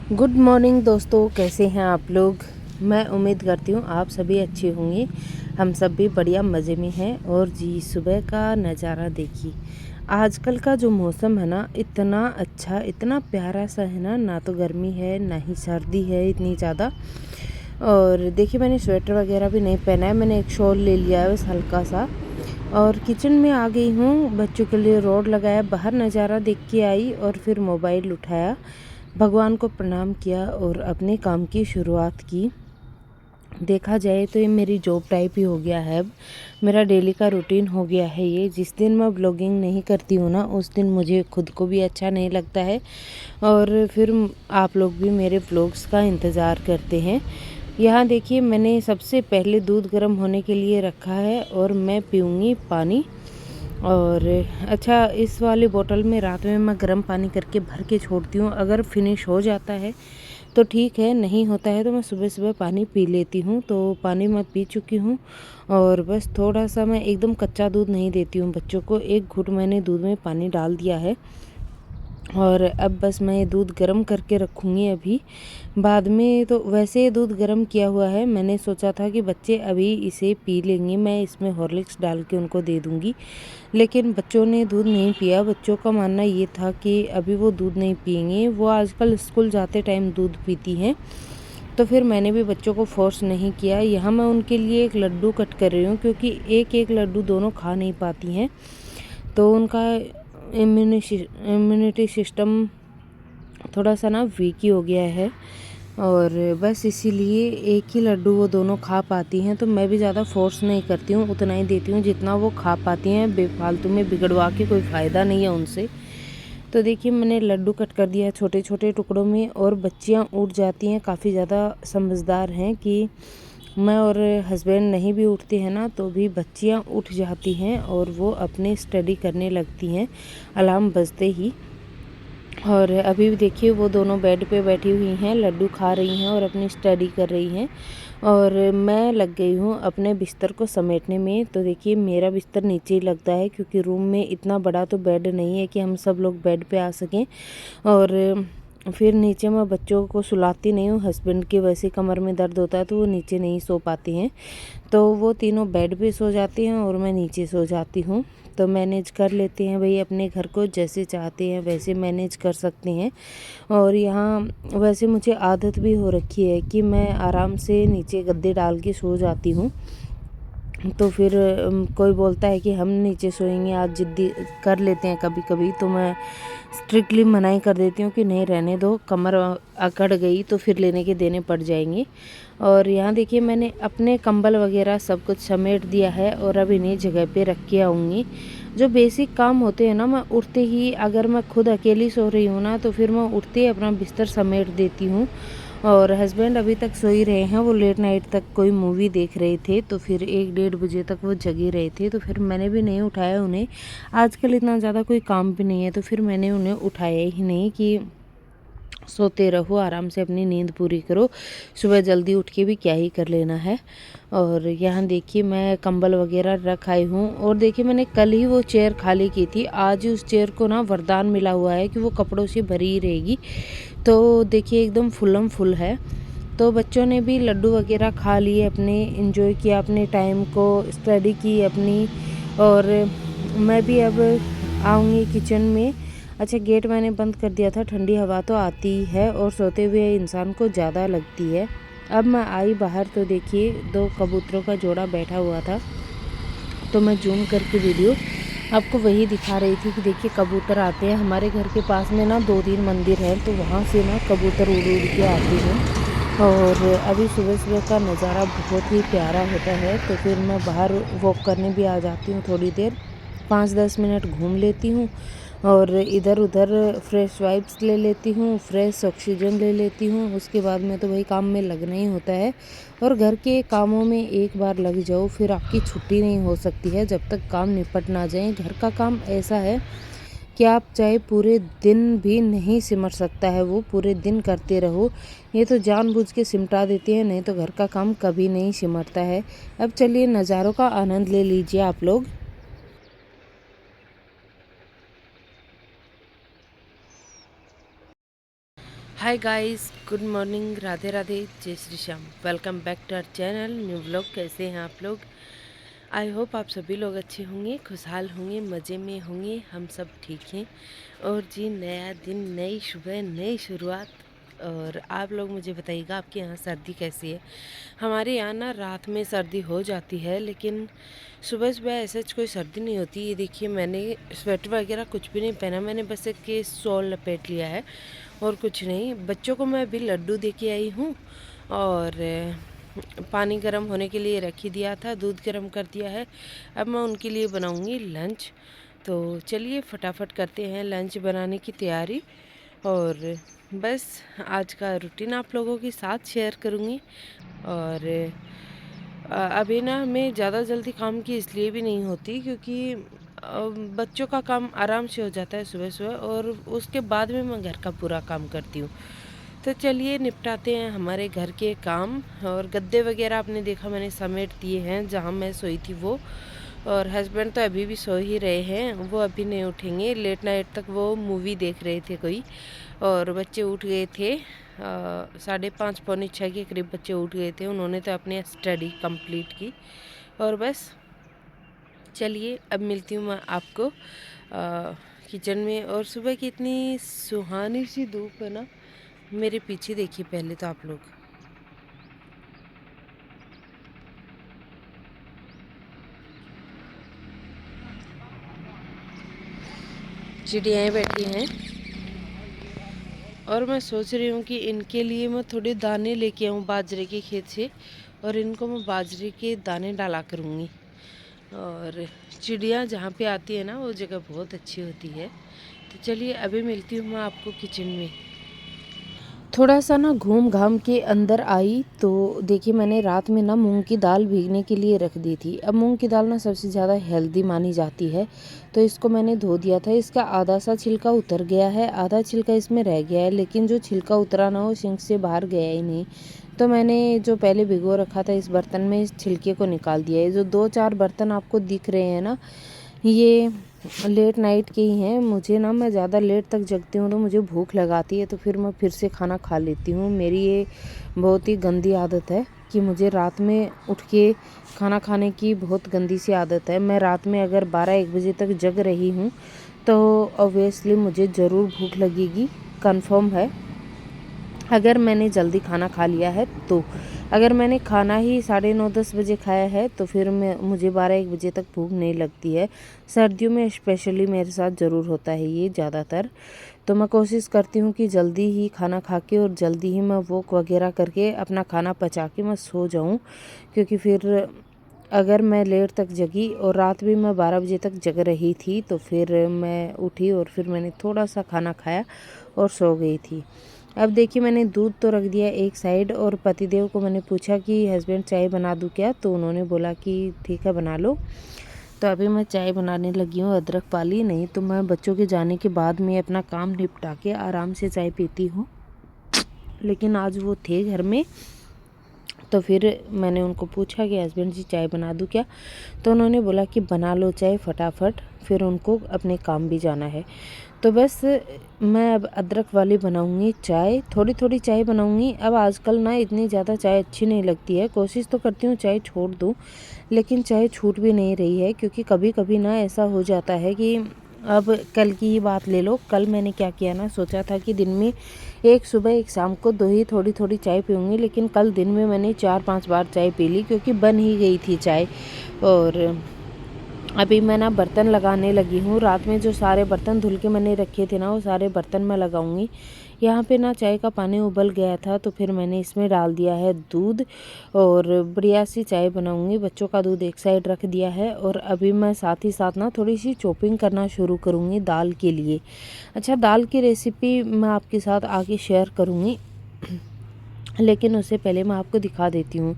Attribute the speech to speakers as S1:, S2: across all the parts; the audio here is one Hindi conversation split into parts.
S1: गुड मॉर्निंग दोस्तों, कैसे हैं आप लोग। मैं उम्मीद करती हूँ आप सभी अच्छे होंगे। हम सब भी बढ़िया मज़े में हैं। और जी, सुबह का नज़ारा देखिए। आजकल का जो मौसम है ना, इतना अच्छा, इतना प्यारा सा है ना। ना तो गर्मी है ना ही सर्दी है इतनी ज़्यादा। और देखिए, मैंने स्वेटर वगैरह भी नहीं पहना है, मैंने एक शॉल ले लिया है बस हल्का सा। और किचन में आ गई हूँ, बच्चों के लिए रोड लगाया, बाहर नज़ारा देख के आई और फिर मोबाइल उठाया, भगवान को प्रणाम किया और अपने काम की शुरुआत की। देखा जाए तो ये मेरी जॉब टाइप ही हो गया है अब। मेरा डेली का रूटीन हो गया है ये। जिस दिन मैं ब्लॉगिंग नहीं करती हूँ ना, उस दिन मुझे खुद को भी अच्छा नहीं लगता है और फिर आप लोग भी मेरे ब्लॉग्स का इंतज़ार करते हैं। यहाँ देखिए, मैंने सबसे पहले दूध गर्म होने के लिए रखा है और मैं पीऊँगी पानी। और अच्छा, इस वाली बोतल में रात में मैं गर्म पानी करके भर के छोड़ती हूँ। अगर फिनिश हो जाता है तो ठीक है, नहीं होता है तो मैं सुबह सुबह पानी पी लेती हूँ। तो पानी मैं पी चुकी हूँ और बस थोड़ा सा, मैं एकदम कच्चा दूध नहीं देती हूँ बच्चों को। एक घूंट मैंने दूध में पानी डाल दिया है और अब बस मैं ये दूध गर्म करके रखूँगी अभी। बाद में तो वैसे ये दूध गर्म किया हुआ है, मैंने सोचा था कि बच्चे अभी इसे पी लेंगे, मैं इसमें हॉर्लिक्स डाल के उनको दे दूँगी। लेकिन बच्चों ने दूध नहीं पिया। बच्चों का मानना ये था कि अभी वो दूध नहीं पिएंगे, वो आजकल स्कूल जाते टाइम दूध पीती हैं। तो फिर मैंने भी बच्चों को फोर्स नहीं किया। यहाँ मैं उनके लिए एक लड्डू कट कर रही हूँ, क्योंकि एक एक लड्डू दोनों खा नहीं पाती हैं, तो उनका इम्यूनिटी सिस्टम थोड़ा सा ना वीक ही हो गया है। और बस इसीलिए एक ही लड्डू वो दोनों खा पाती हैं। तो मैं भी ज़्यादा फोर्स नहीं करती हूँ, उतना ही देती हूँ जितना वो खा पाती हैं। बेफालतू में बिगड़वा के कोई फ़ायदा नहीं है उनसे। तो देखिए, मैंने लड्डू कट कर दिया है छोटे छोटे टुकड़ों में। और बच्चियाँ उठ जाती हैं, काफ़ी ज़्यादा समझदार हैं कि मैं और हस्बैंड नहीं भी उठते हैं ना, तो भी बच्चियाँ उठ जाती हैं और वो अपनी स्टडी करने लगती हैं अलार्म बजते ही। और अभी भी देखिए, वो दोनों बेड पे बैठी हुई हैं, लड्डू खा रही हैं और अपनी स्टडी कर रही हैं। और मैं लग गई हूँ अपने बिस्तर को समेटने में। तो देखिए, मेरा बिस्तर नीचे ही लगता है, क्योंकि रूम में इतना बड़ा तो बेड नहीं है कि हम सब लोग बेड पे आ सकें। और फिर नीचे मैं बच्चों को सुलाती नहीं हूँ। हस्बैंड के वैसे कमर में दर्द होता है तो वो नीचे नहीं सो पाते हैं, तो वो तीनों बेड पे सो जाते हैं और मैं नीचे सो जाती हूँ। तो मैनेज कर लेते हैं भाई, अपने घर को जैसे चाहते हैं वैसे मैनेज कर सकते हैं। और यहाँ वैसे मुझे आदत भी हो रखी है कि मैं आराम से नीचे गद्दे डाल के सो जाती हूँ। तो फिर कोई बोलता है कि हम नीचे सोएंगे, आज जिद्दी कर लेते हैं कभी कभी, तो मैं स्ट्रिक्टली मनाही कर देती हूँ कि नहीं, रहने दो, कमर अकड़ गई तो फिर लेने के देने पड़ जाएंगे। और यहाँ देखिए, मैंने अपने कंबल वगैरह सब कुछ समेट दिया है और अब इन्हीं जगह पे रख के आऊँगी। जो बेसिक काम होते हैं ना, मैं उठते ही, अगर मैं खुद अकेली सो रही हूँ ना, तो फिर मैं उठते ही अपना बिस्तर समेट देती हूँ। और हस्बैंड अभी तक सो ही रहे हैं, वो लेट नाइट तक कोई मूवी देख रहे थे, तो फिर 1-1:30 बजे तक वो जगे रहे थे। तो फिर मैंने भी नहीं उठाया उन्हें। आजकल इतना ज़्यादा कोई काम भी नहीं है, तो फिर मैंने उन्हें उठाया ही नहीं कि सोते रहो, आराम से अपनी नींद पूरी करो, सुबह जल्दी उठ के भी क्या ही कर लेना है। और यहाँ देखिए, मैं कंबल वगैरह रख आई हूँ। और देखिए, मैंने कल ही वो चेयर खाली की थी, आज उस चेयर को ना वरदान मिला हुआ है कि वो कपड़ों से भरी ही रहेगी। तो देखिए, एकदम फुल्लम फुल है। तो बच्चों ने भी लड्डू वगैरह खा लिए, अपने एंजॉय किया अपने टाइम को, स्टडी की अपनी। और मैं भी अब आऊँगी किचन में। अच्छा, गेट मैंने बंद कर दिया था, ठंडी हवा तो आती ही है और सोते हुए इंसान को ज़्यादा लगती है। अब मैं आई बाहर तो देखिए, 2 कबूतरों का जोड़ा बैठा हुआ था, तो मैं जूम करके वीडियो आपको वही दिखा रही थी कि देखिए, कबूतर आते हैं हमारे घर के पास में ना, 2-3 मंदिर हैं, तो वहाँ से ना कबूतर उड़ उड़ के आते हैं। और अभी सुबह सुबह का नज़ारा बहुत ही प्यारा होता है। तो फिर मैं बाहर वॉक करने भी आ जाती हूँ, थोड़ी देर 5-10 मिनट घूम लेती हूँ और इधर उधर फ्रेश वाइब्स ले लेती हूँ, फ्रेश ऑक्सीजन ले लेती हूँ। उसके बाद में तो वही काम में लगना ही होता है। और घर के कामों में एक बार लग जाओ, फिर आपकी छुट्टी नहीं हो सकती है जब तक काम निपट ना जाए। घर का काम ऐसा है कि आप चाहे पूरे दिन भी नहीं सिमट सकता है, वो पूरे दिन करते रहो। ये तो जानबूझ के सिमटा देते हैं, नहीं तो घर का काम कभी नहीं सिमटता है। अब चलिए, नज़ारों का आनंद ले लीजिए आप लोग। Hi guys, good morning, Radhe Radhe, जय Shri Shyam. Welcome back to our channel new vlog. कैसे हैं आप लोग? आई होप आप सभी लोग अच्छे होंगे, खुशहाल होंगे, मज़े में होंगे। हम सब ठीक हैं। और जी, नया दिन, नई सुबह, नई शुरुआत। और आप लोग मुझे बताइएगा आपके यहाँ सर्दी कैसी है। हमारे यहाँ ना रात में सर्दी हो जाती है, लेकिन सुबह सुबह ऐसे कोई सर्दी नहीं होती। ये देखिए, मैंने स्वेटर वगैरह कुछ भी नहीं पहना, मैंने बस एक शॉल लपेट लिया है और कुछ नहीं। बच्चों को मैं अभी लड्डू दे के आई हूँ और पानी गर्म होने के लिए रख ही दिया था, दूध गर्म कर दिया है। अब मैं उनके लिए बनाऊँगी लंच। तो चलिए फटाफट करते हैं लंच बनाने की तैयारी। और बस आज का रूटीन आप लोगों के साथ शेयर करूँगी। और अभी ना हमें ज़्यादा जल्दी काम की इसलिए भी नहीं होती क्योंकि बच्चों का काम आराम से हो जाता है सुबह सुबह, और उसके बाद में मैं घर का पूरा काम करती हूँ। तो चलिए निपटाते हैं हमारे घर के काम। और गद्दे वगैरह आपने देखा मैंने समेट दिए हैं जहाँ मैं सोई थी वो। और हस्बैंड तो अभी भी सो ही रहे हैं, वो अभी नहीं उठेंगे। लेट नाइट तक वो मूवी देख रहे थे कोई। और बच्चे उठ गए थे 5:30 पौने 6 के करीब बच्चे उठ गए थे। उन्होंने तो अपनी स्टडी कंप्लीट की। और बस चलिए अब मिलती हूँ मैं आपको किचन में। और सुबह की इतनी सुहानी सी धूप है ना। मेरे पीछे देखिए पहले तो आप लोग। चिड़ियाएँ बैठी हैं और मैं सोच रही हूँ कि इनके लिए मैं थोड़े दाने लेके आऊँ बाजरे के खेत से, और इनको मैं बाजरे के दाने डाला करूँगी। और चिड़िया जहाँ पे आती है ना वो जगह बहुत अच्छी होती है। तो चलिए अभी मिलती हूँ मैं आपको किचन में। थोड़ा सा ना घूम घाम के अंदर आई तो देखिए, मैंने रात में ना मूंग की दाल भीगने के लिए रख दी थी। अब मूंग की दाल ना सबसे ज़्यादा हेल्दी मानी जाती है, तो इसको मैंने धो दिया था। इसका आधा सा छिलका उतर गया है, आधा छिलका इसमें रह गया है, लेकिन जो छिलका उतरा ना वो सिंक से बाहर गया ही नहीं। तो मैंने जो पहले भिगो रखा था इस बर्तन में, इस छिलके को निकाल दिया है। जो 2-4 बर्तन आपको दिख रहे हैं ना, ये लेट नाइट के ही हैं। मुझे ना, मैं ज़्यादा लेट तक जगती हूँ तो मुझे भूख लगाती है, तो फिर मैं फिर से खाना खा लेती हूँ। मेरी ये बहुत ही गंदी आदत है कि मुझे रात में उठ के खाना खाने की बहुत गंदी सी आदत है। मैं रात में अगर 12-1 बजे तक जग रही हूँ तो ऑब्वियसली मुझे ज़रूर भूख लगेगी, कंफर्म है। अगर मैंने जल्दी खाना खा लिया है तो। अगर मैंने खाना ही 9:30-10 बजे खाया है तो फिर मुझे 12-1 बजे तक भूख नहीं लगती है। सर्दियों में स्पेशली मेरे साथ ज़रूर होता है ये ज़्यादातर। तो मैं कोशिश करती हूँ कि जल्दी ही खाना खा के और जल्दी ही मैं वॉक वगैरह करके अपना खाना पचा के मैं सो जाऊँ, क्योंकि फिर अगर मैं लेट तक जगी, और रात भी मैं 12 बजे तक जग रही थी, तो फिर मैं उठी और फिर मैंने थोड़ा सा खाना खाया और सो गई थी। अब देखिए, मैंने दूध तो रख दिया एक साइड, और पतिदेव को मैंने पूछा कि हस्बैंड चाय बना दूँ क्या, तो उन्होंने बोला कि ठीक है बना लो। तो अभी मैं चाय बनाने लगी हूँ अदरक वाली। नहीं तो मैं बच्चों के जाने के बाद में अपना काम निपटा के आराम से चाय पीती हूँ, लेकिन आज वो थे घर में। तो फिर मैंने उनको पूछा कि हस्बैंड जी चाय बना दूँ क्या, तो उन्होंने बोला कि बना लो चाय फटाफट, फिर उनको अपने काम भी जाना है। तो बस मैं अब अदरक वाली बनाऊंगी चाय, थोड़ी थोड़ी चाय बनाऊंगी। अब आजकल ना इतनी ज़्यादा चाय अच्छी नहीं लगती है, कोशिश तो करती हूँ चाय छोड़ दूँ, लेकिन चाय छूट भी नहीं रही है। क्योंकि कभी कभी ना ऐसा हो जाता है कि, अब कल की ही बात ले लो। कल मैंने क्या किया ना, सोचा था कि दिन में एक सुबह एक शाम को 2 ही थोड़ी थोड़ी चाय पीऊँगी, लेकिन कल दिन में मैंने 4-5 बार चाय पी ली, क्योंकि बन ही गई थी चाय। और अभी मैं ना बर्तन लगाने लगी हूँ। रात में जो सारे बर्तन धुल के मैंने रखे थे ना, वो सारे बर्तन मैं लगाऊंगी। यहाँ पे ना चाय का पानी उबल गया था, तो फिर मैंने इसमें डाल दिया है दूध, और बढ़िया सी चाय बनाऊंगी। बच्चों का दूध एक साइड रख दिया है, और अभी मैं साथ ही साथ ना थोड़ी सी चॉपिंग करना शुरू करूँगी दाल के लिए। अच्छा, दाल की रेसिपी मैं आपके साथ आगे शेयर करूँगी, लेकिन उससे पहले मैं आपको दिखा देती हूँ।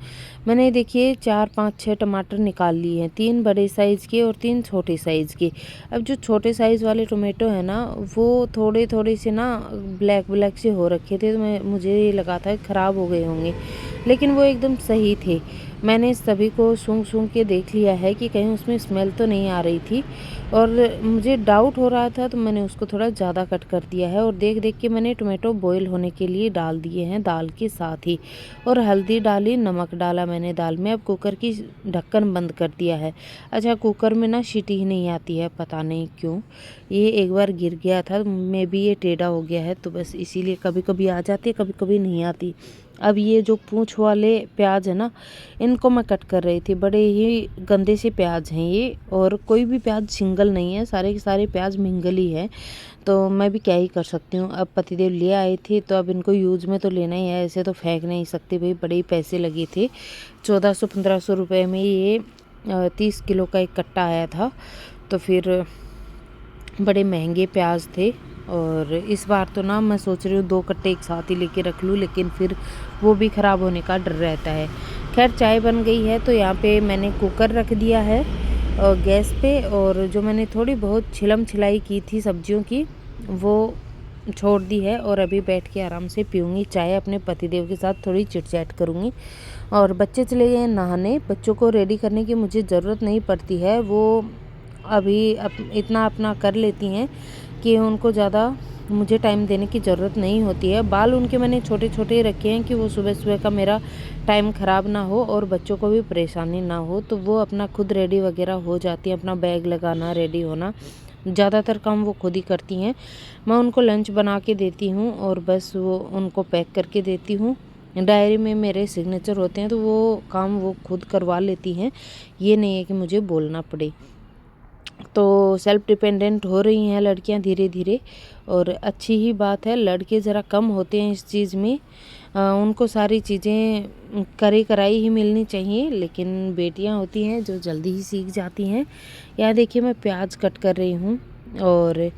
S1: मैंने देखिए 4-5-6 टमाटर निकाल लिए हैं, 3 बड़े साइज़ के और 3 छोटे साइज़ के। अब जो छोटे साइज़ वाले टोमेटो है ना, वो थोड़े थोड़े से ना ब्लैक ब्लैक से हो रखे थे, तो मुझे ये लगा था ख़राब हो गए होंगे। लेकिन वो एकदम सही थे। मैंने सभी को सूंघ-सूंघ के देख लिया है कि कहीं उसमें स्मेल तो नहीं आ रही थी, और मुझे डाउट हो रहा था तो मैंने उसको थोड़ा ज़्यादा कट कर दिया है, और देख-देख के मैंने टोमेटो बॉयल होने के लिए डाल दिए हैं दाल के साथ ही, और हल्दी डाली, नमक डाला मैंने दाल में। अब कुकर की ढक्कन बंद कर दिया है। अच्छा, कुकर में ना सीटी ही नहीं आती है, पता नहीं क्यों। ये एक बार गिर गया था, मे बी ये टेढ़ा हो गया है, तो बस इसीलिए कभी-कभी आ जाती है, कभी-कभी नहीं आती। अब ये जो पूँछ वाले प्याज है ना, इनको मैं कट कर रही थी। बड़े ही गंदे से प्याज हैं ये, और कोई भी प्याज सिंगल नहीं है, सारे के सारे प्याज मिंगल ही है। तो मैं भी क्या ही कर सकती हूँ। अब पतिदेव ले आए थे तो अब इनको यूज़ में तो लेना ही है, ऐसे तो फेंक नहीं सकती भाई, बड़े ही पैसे लगे थे। 1400-1500 रुपये में ये 30 किलो का एक कट्टा आया था, तो फिर बड़े महंगे प्याज थे। और इस बार तो ना मैं सोच रही हूँ 2 कट्टे एक साथ ही लेके रख लूँ, लेकिन फिर वो भी ख़राब होने का डर रहता है। खैर, चाय बन गई है, तो यहाँ पे मैंने कुकर रख दिया है गैस पे, और जो मैंने थोड़ी बहुत छिलम छिलाई की थी सब्जियों की, वो छोड़ दी है, और अभी बैठ के आराम से पीऊँगी चाय, अपने पतिदेव के साथ थोड़ी चिट-चैट करूँगी। और बच्चे चले गए हैं नहाने। बच्चों को रेडी करने की मुझे ज़रूरत नहीं पड़ती है, वो अभी इतना अपना कर लेती हैं कि उनको ज़्यादा मुझे टाइम देने की ज़रूरत नहीं होती है। बाल उनके मैंने छोटे-छोटे रखे हैं कि वो सुबह-सुबह का मेरा टाइम ख़राब ना हो और बच्चों को भी परेशानी ना हो, तो वो अपना खुद रेडी वगैरह हो जाती हैं। अपना बैग लगाना, रेडी होना, ज़्यादातर काम वो खुद ही करती हैं। मैं उनको लंच बना के देती हूँ, और बस वो उनको पैक करके देती हूँ। डायरी में मेरे सिग्नेचर होते हैं, तो वो काम वो खुद करवा लेती हैं। ये नहीं है कि मुझे बोलना पड़े। तो सेल्फ डिपेंडेंट हो रही हैं लड़कियां धीरे-धीरे, और अच्छी ही बात है। लड़के ज़रा कम होते हैं इस चीज़ में, उनको सारी चीज़ें करे कराई ही मिलनी चाहिए, लेकिन बेटियां होती हैं जो जल्दी ही सीख जाती हैं। यहाँ देखिए, मैं प्याज कट कर रही हूँ, और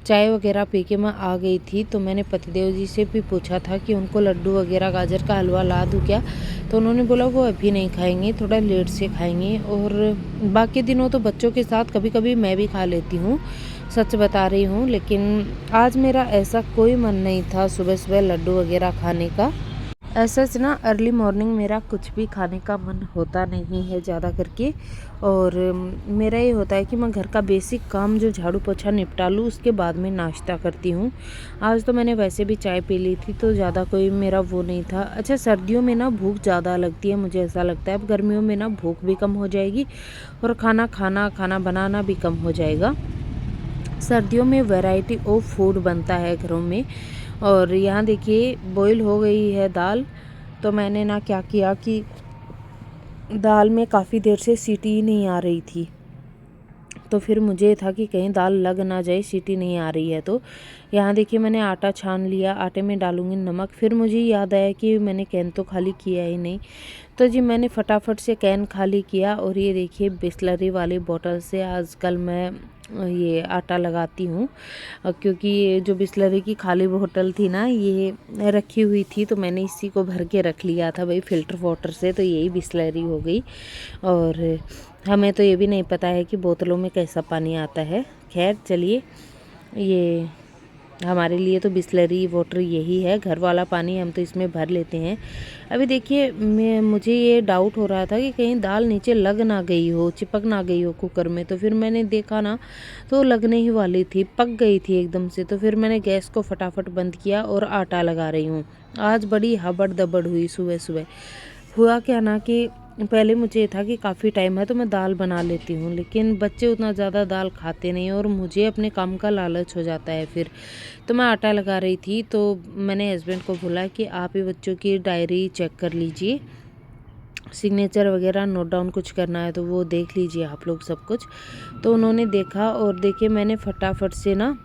S1: चाय वगैरह पी के मैं आ गई थी, तो मैंने पतिदेव जी से भी पूछा था कि उनको लड्डू वगैरह, गाजर का हलवा ला दूँ क्या? तो उन्होंने बोला वो अभी नहीं खाएंगे, थोड़ा लेट से खाएंगे। और बाकी दिनों तो बच्चों के साथ कभी-कभी मैं भी खा लेती हूँ, सच बता रही हूँ, लेकिन आज मेरा ऐसा कोई मन नहीं था सुबह-सुबह लड्डू वगैरह खाने का। ऐसा ना अर्ली मॉर्निंग मेरा कुछ भी खाने का मन होता नहीं है ज़्यादा करके, और मेरा ये होता है कि मैं घर का बेसिक काम जो झाड़ू पोछा निपटा लूँ, उसके बाद में नाश्ता करती हूँ। आज तो मैंने वैसे भी चाय पी ली थी, तो ज़्यादा कोई मेरा वो नहीं था। अच्छा, सर्दियों में ना भूख ज़्यादा लगती है, मुझे ऐसा लगता है। अब गर्मियों में ना भूख भी कम हो जाएगी, और खाना बनाना भी कम हो जाएगा। सर्दियों में वैरायटी ऑफ फूड बनता है घरों में। और यहाँ देखिए, बॉईल हो गई है दाल, तो मैंने ना क्या किया कि दाल में काफ़ी देर से सीटी ही नहीं आ रही थी, तो फिर मुझे था कि कहीं दाल लग ना जाए, सीटी नहीं आ रही है। तो यहाँ देखिए, मैंने आटा छान लिया, आटे में डालूँगी नमक। फिर मुझे याद आया कि मैंने कैन तो खाली किया ही नहीं, तो जी मैंने फटाफट से कैन खाली किया। और ये देखिए, बिसलरी वाली बोतल से आजकल मैं ये आटा लगाती हूँ, क्योंकि ये जो बिसलरी की खाली बोतल थी ना, ये रखी हुई थी, तो मैंने इसी को भर के रख लिया था भाई फ़िल्टर वाटर से, तो यही बिसलरी हो गई। और हमें तो ये भी नहीं पता है कि बोतलों में कैसा पानी आता है। खैर चलिए, ये हमारे लिए तो बिसलरी वाटर यही है, घर वाला पानी हम तो इसमें भर लेते हैं। अभी देखिए, मुझे ये डाउट हो रहा था कि कहीं दाल नीचे लग ना गई हो, चिपक ना गई हो कुकर में। तो फिर मैंने देखा ना, तो लगने ही वाली थी, पक गई थी एकदम से। तो फिर मैंने गैस को फटाफट बंद किया और आटा लगा रही हूँ। आज बड़ी हबड़ दबड़ हुई सुबह सुबह। हुआ क्या ना कि पहले मुझे ये था कि काफ़ी टाइम है तो मैं दाल बना लेती हूँ, लेकिन बच्चे उतना ज़्यादा दाल खाते नहीं, और मुझे अपने काम का लालच हो जाता है फिर। तो मैं आटा लगा रही थी, तो मैंने हस्बैंड को बोला कि आप ही बच्चों की डायरी चेक कर लीजिए, सिग्नेचर वगैरह नोट डाउन कुछ करना है तो वो देख लीजिए आप लोग सब कुछ। तो उन्होंने देखा, और देखिए मैंने फटाफट से ना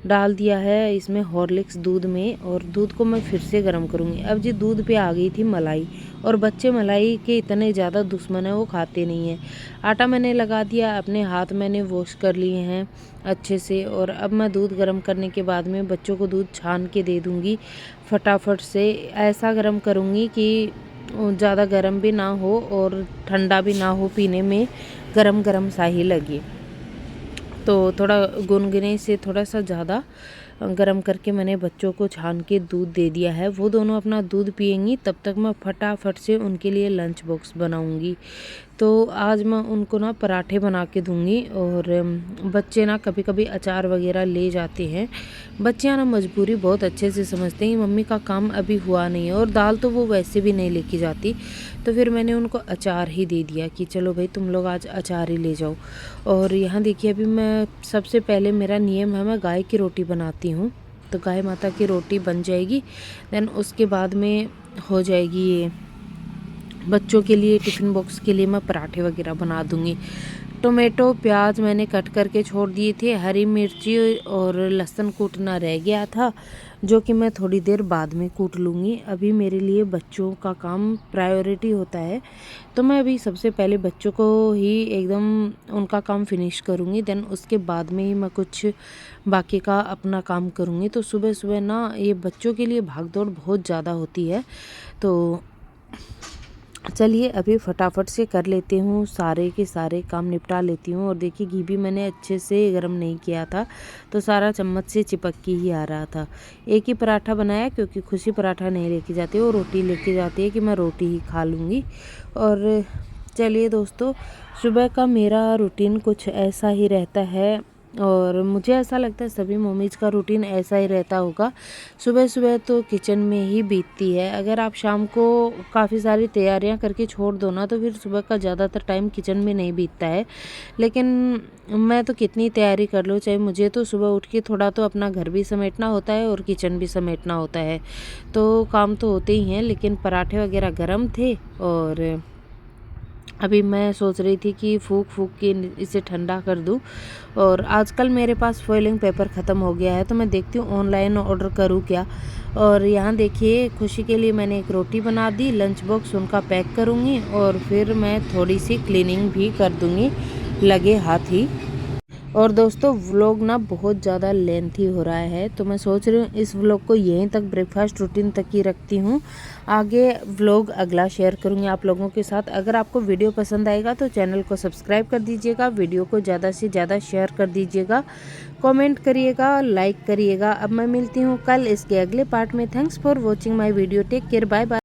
S1: डाल दिया है इसमें हॉर्लिक्स दूध में, और दूध को मैं फिर से गर्म करूँगी। अब जी दूध पे आ गई थी मलाई, और बच्चे मलाई के इतने ज़्यादा दुश्मन हैं, वो खाते नहीं हैं। आटा मैंने लगा दिया, अपने हाथ मैंने वॉश कर लिए हैं अच्छे से, और अब मैं दूध गर्म करने के बाद में बच्चों को दूध छान के दे दूँगी फटाफट से। ऐसा गर्म करूँगी कि ज़्यादा गर्म भी ना हो और ठंडा भी ना हो, पीने में गरम गरम सा ही लगे। तो थोड़ा गुनगुने से थोड़ा सा ज़्यादा गरम करके मैंने बच्चों को छान के दूध दे दिया है। वो दोनों अपना दूध पियेंगी, तब तक मैं फटाफट से उनके लिए लंच बॉक्स बनाऊंगी। तो आज मैं उनको ना पराठे बना के दूंगी। और बच्चे ना कभी कभी अचार वगैरह ले जाते हैं। बच्चे ना मजबूरी बहुत अच्छे से समझते हैं, मम्मी का काम अभी हुआ नहीं है, और दाल तो वो वैसे भी नहीं लेके जाती। तो फिर मैंने उनको अचार ही दे दिया कि चलो भाई तुम लोग आज अचार ही ले जाओ। और यहाँ देखिए, अभी मैं सबसे पहले मेरा नियम है, मैं गाय की रोटी बनाती हूँ। तो गाय माता की रोटी बन जाएगी, देन उसके बाद में हो जाएगी ये बच्चों के लिए टिफ़िन बॉक्स के लिए मैं पराठे वगैरह बना दूँगी। टोमेटो प्याज मैंने कट करके छोड़ दिए थे, हरी मिर्ची और लहसुन कूटना रह गया था, जो कि मैं थोड़ी देर बाद में कूट लूँगी। अभी मेरे लिए बच्चों का काम प्रायोरिटी होता है, तो मैं अभी सबसे पहले बच्चों को ही एकदम उनका काम फिनिश करूँगी, देन उसके बाद में ही मैं कुछ बाकी का अपना काम करूँगी। तो सुबह सुबह ना ये बच्चों के लिए भाग दौड़ बहुत ज़्यादा होती है। तो चलिए अभी फटाफट से कर लेती हूँ, सारे के सारे काम निपटा लेती हूँ। और देखिए, घी भी मैंने अच्छे से गर्म नहीं किया था, तो सारा चम्मच से चिपक के ही आ रहा था। एक ही पराठा बनाया, क्योंकि खुशी पराठा नहीं लेके जाती, वो रोटी लेके जाती है कि मैं रोटी ही खा लूँगी। और चलिए दोस्तों, सुबह का मेरा रूटीन कुछ ऐसा ही रहता है, और मुझे ऐसा लगता है सभी मम्मीज़ का रूटीन ऐसा ही रहता होगा। सुबह सुबह तो किचन में ही बीतती है। अगर आप शाम को काफ़ी सारी तैयारियां करके छोड़ दो ना, तो फिर सुबह का ज़्यादातर टाइम किचन में नहीं बीतता है। लेकिन मैं तो कितनी तैयारी कर लूँ, चाहे मुझे तो सुबह उठ के थोड़ा तो अपना घर भी समेटना होता है और किचन भी समेटना होता है, तो काम तो होते ही हैं। लेकिन पराठे वगैरह गर्म थे, और अभी मैं सोच रही थी कि फूंक फूंक के इसे ठंडा कर दूं। और आजकल मेरे पास फॉइलिंग पेपर ख़त्म हो गया है, तो मैं देखती हूँ ऑनलाइन ऑर्डर करूँ क्या। और यहाँ देखिए, खुशी के लिए मैंने एक रोटी बना दी, लंच बॉक्स उनका पैक करूँगी, और फिर मैं थोड़ी सी क्लीनिंग भी कर दूँगी लगे हाथ ही। और दोस्तों, व्लॉग ना बहुत ज़्यादा लेंथी हो रहा है, तो मैं सोच रही हूँ इस व्लॉग को यहीं तक, ब्रेकफास्ट रूटीन तक ही रखती हूँ। आगे व्लॉग अगला शेयर करूँगी आप लोगों के साथ। अगर आपको वीडियो पसंद आएगा तो चैनल को सब्सक्राइब कर दीजिएगा, वीडियो को ज़्यादा से ज़्यादा शेयर कर दीजिएगा, कमेंट करिएगा, लाइक करिएगा। अब मैं मिलती हूँ कल इसके अगले पार्ट में। Thanks for watching my video, take care, bye bye.